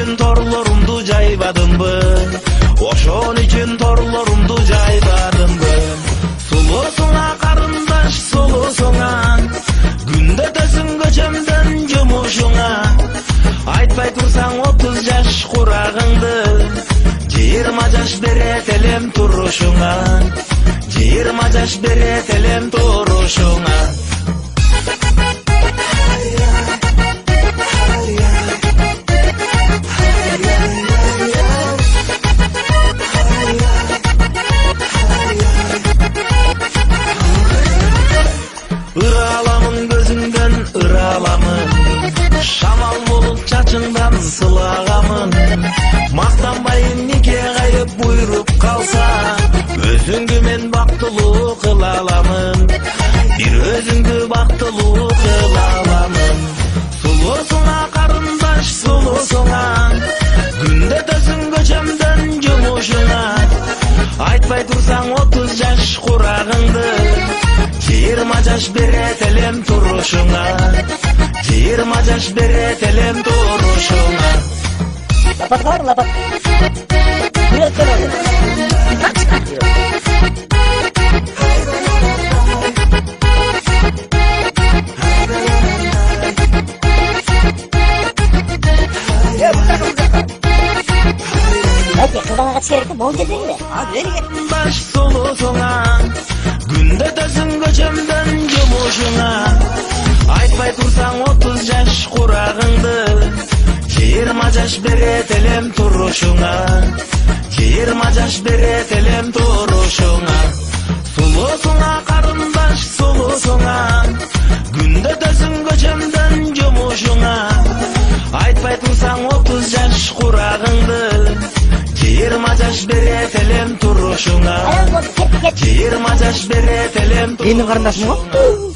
үчүн торлорумду жайбадымбы, ошон үчүн торлорумду жайбадымбы. Сулуусуңа карындаш, сулуусуңа, күндө өтөсүң көчөмдөн жумушуңа. Айтпай турсаң 30 жаш курагыңды, 20 жаш берет элем турушуңа, 20 жаш берет элем турушуңа. Ыраламын көзүңдөн ыраламын, шамал болуп чачыңдан сылагамын. Мактанбайын нике кайып буйруп калса, өзүңдү мен бактылуу кыла аламын, бир өзүңдү бактылуу кыла аламын. Сулуусуңа карындаш, сулуусуңа, күндө өтөсүң көчөмдөн жумушуңа. Айтпай турсаң 30 жаш курагыңды, 20 жаш берет элем турушуңа, 20 жаш берет элем турушуңа. Лапат бар, лапат. Бүйөттөн алып. Әке, кылдаңа чиерді, бол дедіңді. Баш сулуусуңа, күндө өтөсүң көчөмдөн жумушуңа. Айтпай турсаң 30 жаш курагыңды, 20 жаш берет элем турушуңа, 20 жаш берет элем турушуңа. Сулуусуңа карындаш, сулуусуңа, күндө өтөсүң көчөмдөн жумушуңа. Айтпай турсаң 30 жаш курагыңды, 20 жаш берет элем турушуңа, 20 жаш берет элем турушуңа. Эми карындашым го?